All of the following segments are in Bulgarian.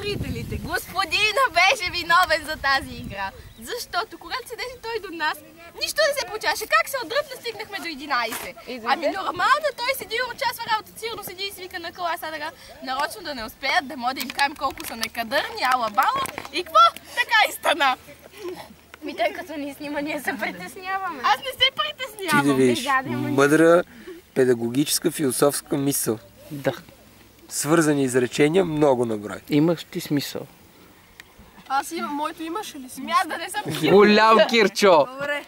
зрителите. Господина беше виновен за тази игра. Защото когато седеше той до нас, нищо не се получаваше. Как се отдръпна, стигнахме до 11. Ами нормално, той седи и участва работа, сигурно седи и свика на класа, така нарочно да не успеят, да може да им кажем колко са некадърни, ала-бала. И какво? Така и стана. Ми тъй като ни снима, ние се притесняваме. Аз не се притеснявам. Ти да видиш, мъдра педагогическа философска мисъл. Да. Свързани изречения, много наброй. Имаш ти смисъл. Аз имам, моето имаше ли смисъл? Аз да не съм Голям Кирчо! Добре.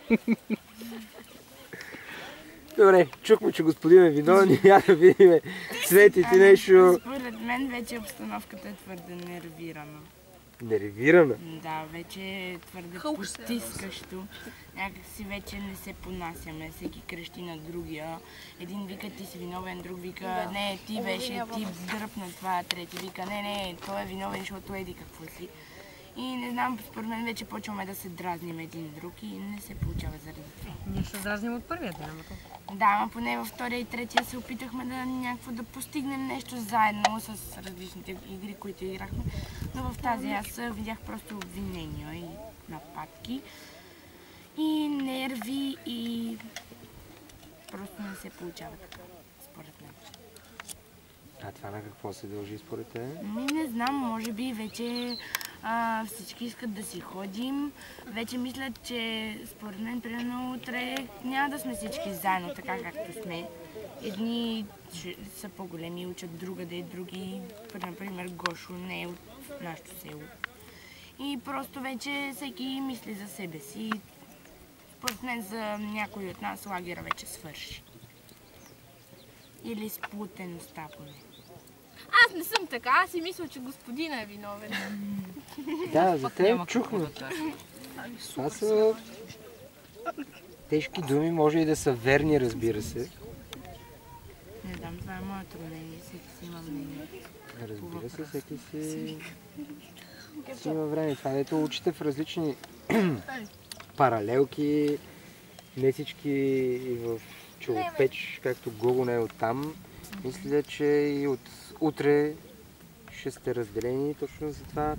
Добре, чухме, че господин е виновен. Я да видим. Цвети ти нещо. Според мен вече обстановката е твърде нервирана. Нервирана? Да, вече е твърде потискащо. Някакси вече не се понасяме. Всеки крещи на другия. Един вика ти си виновен, друг вика не, ти беше, ти дръпна това, трети вика не, той е виновен, защото еди какво си. И не знам, според мен вече почваме да се дразним един друг и не се получава заради това. Ние ще дразним от първия ден, ама то. Да, но поне във втория и третия се опитахме да постигнем нещо заедно с различните игри, които играхме. Но в тази аз видях просто обвинения и нападки, и нерви, и просто не се получава така, според мен. А това на какво се дължи според теб? Не знам, може би вече всички искат да си ходим. Вече мислят, че според мен, примерно утре няма да сме всички заедно, така както сме. Едни са по-големи и учат другаде, други, например Гошо, не е от нашето село. И просто вече всеки мисли за себе си. Според мен за някой от нас лагера вече свърши. Или сплутеността поне. Аз не съм така, аз си мисля, че господина е виновен. Да, за теб чухме. Това са тежки думи, може и да са верни, разбира се. Не знам, това е моето мнение, всеки си има мнение. Разбира се, всеки си има време. Това дето учите в различни паралелки, не всички и в Челопеч, както Гого не е оттам. Мисля, че и от утре ще сте разделени. Точно за това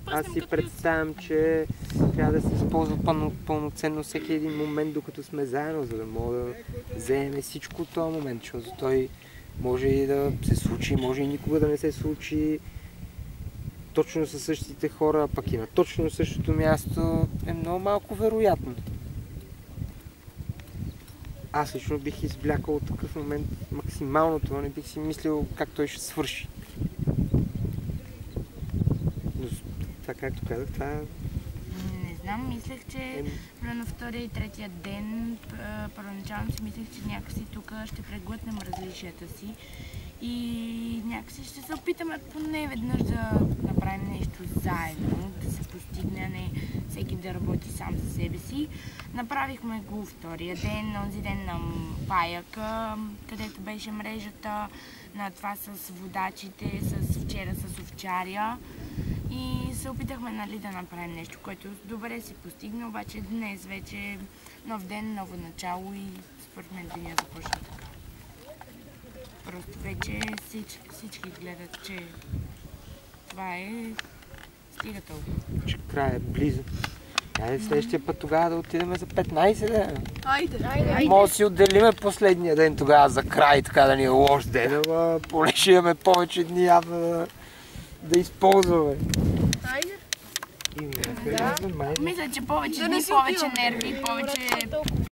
аз си представям, че трябва да се използва пълноценно всеки един момент, докато сме заедно, за да мога да вземем всичко от този момент, защото той може и да се случи, може и никога да не се случи точно със същите хора, пък и на точно същото място е много малко вероятно. Аз лично бих извлякал от такъв момент максималното, не бих си мислил как той ще свърши. Но това, както казах, това... Не знам, мислех, че на втория и третия ден, първоначално си мислех, че някакси тук ще преглътнем различията си и някакси ще се опитаме поне веднъж да направим нещо заедно, да се постигне, а не всеки да работи сам за себе си. Направихме го втория ден, онзи ден на Паяка, където беше мрежата, на това с водачите, вчера с овчаря. И се опитахме, нали, да направим нещо, което добре си постигна, обаче днес вече нов ден, ново начало и според мен деня започна така. Просто вече всички гледат, че това е стига толкова. Че край е близо. Айде следващия път тогава да отидем за 15 дена. Айде. Може да си отделиме последния ден тогава за край, така да ни е лош ден, ама поне ще имаме повече дни да използваме. Айде. Мисля, че повече дни, повече нерви, повече